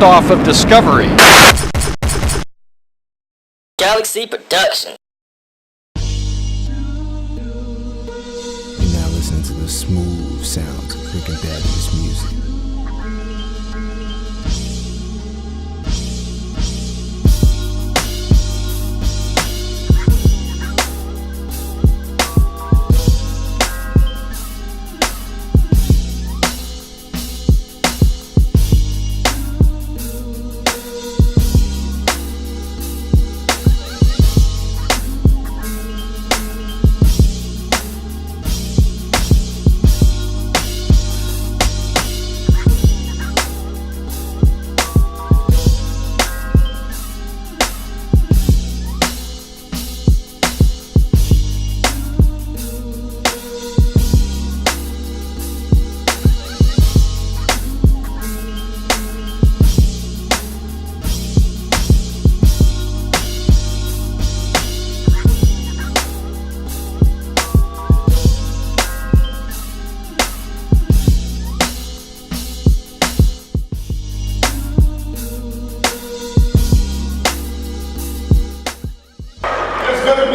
liftoff of Discovery. Galaxy Production. You're now listening to the smooth sounds of Quick and Daddy's music.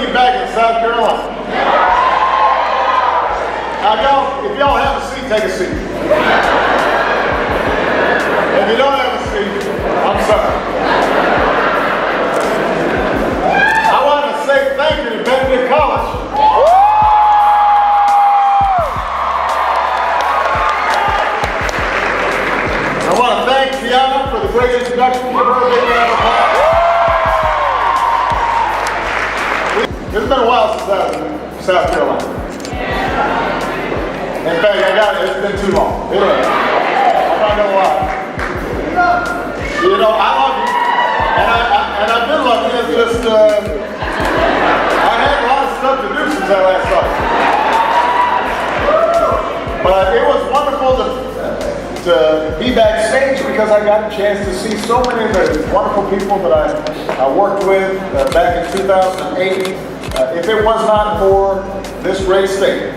Back in South Carolina. Now, y'all, if y'all have a seat, take a seat. If you don't have a seat, I'm sorry. I want to say thank you to Benedict College. I want to thank Tiana for the great introduction. Give her a big round of applause. It's been a while since I was in South Carolina. In fact, it's been too long. It is. I'm not gonna lie. You know, I love you, and I've been lucky. It's just I had a lot of stuff to do since I last saw you. But it was wonderful to be backstage because I got a chance to see so many of the wonderful people that I worked with back in 2008. If it was not for this great state,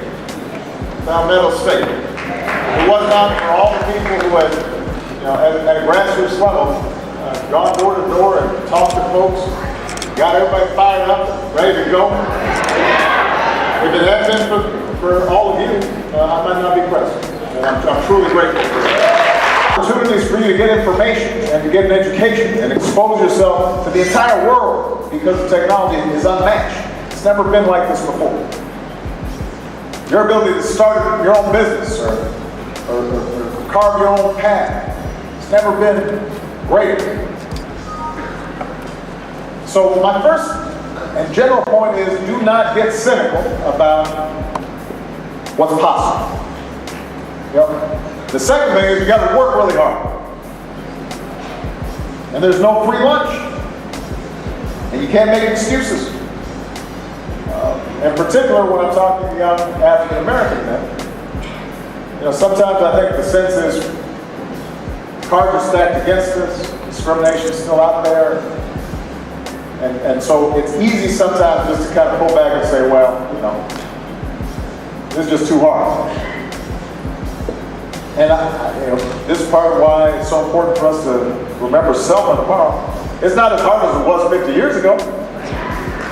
Palmetto State, it was not for all the people who had, at a grassroots level, gone door to door and talked to folks, got everybody fired up, ready to go. If it had been for all of you, I might not be present. And I'm truly grateful for that. Opportunities for you to get information and to get an education and expose yourself to the entire world because the technology is unmatched. It's never been like this before. Your ability to start your own business or carve your own path, it's never been greater. So my first and general point is do not get cynical about what's possible. The second thing is you got to work really hard. And there's no free lunch. And you can't make excuses. In particular, when I'm talking to young African American men, sometimes I think the sense is cards are stacked against us, discrimination is still out there, and so it's easy sometimes just to kind of pull back and say, well, this is just too hard. And this is part of why it's so important for us to remember Selma tomorrow. It's not as hard as it was 50 years ago.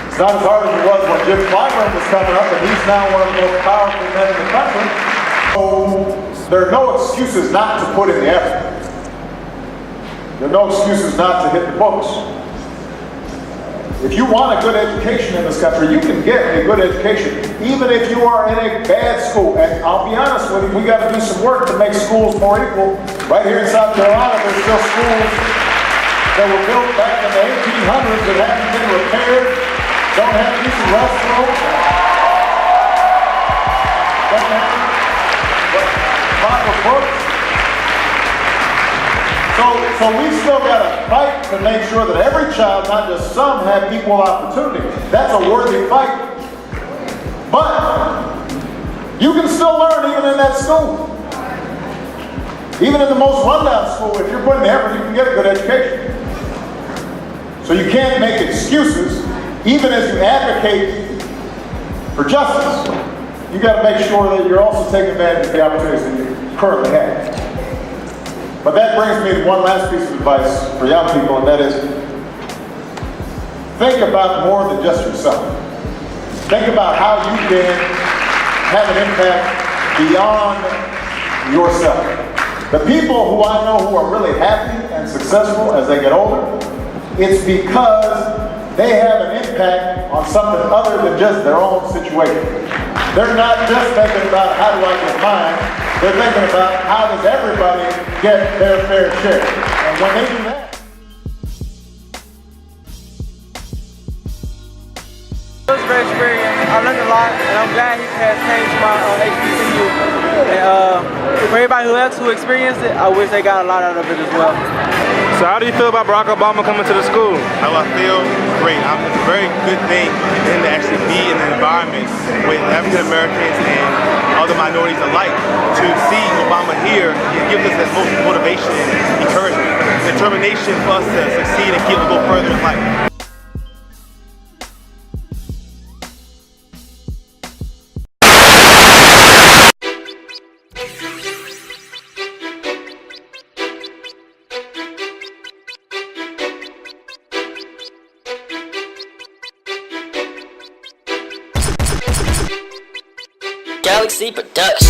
It's not as hard as it was when Jim Clyburn was coming up, and he's now one of the most powerful men in the country. So there are no excuses not to put in the effort. There are no excuses not to hit the books. If you want a good education in this country, you can get a good education, even if you are in a bad school. And I'll be honest with you, we got to do some work to make schools more equal. Right here in South Carolina, there's still schools that were built back in the 1800s that haven't been repaired. Don't have decent restrooms. Don't have proper books. So we still got to fight to make sure that every child, not just some, have equal opportunity. That's a worthy fight. But you can still learn even in that school. Even in the most rundown school, if you're putting the effort, you can get a good education. So you can't make excuses. Even as you advocate for justice, you got to make sure that you're also taking advantage of the opportunities that you currently have. But that brings me to one last piece of advice for young people, and that is, think about more than just yourself. Think about how you can have an impact beyond yourself. The people who I know who are really happy and successful as they get older, it's because they have an impact on something other than just their own situation. They're not just thinking about how do I get mine, they're thinking about how does everybody get their fair share. And when they do that, It was a great experience. I learned a lot, and I'm glad he has came to my HBCU. And for everybody else who experienced it, I wish they got a lot out of it as well. So how do you feel about Barack Obama coming to the school? How I feel? Great. It's a very good thing for him to actually be in an environment with African Americans and other minorities alike. To see Obama here, it gives us that most motivation and encouragement, determination for us to succeed and keep to go further in life. Galaxy Production.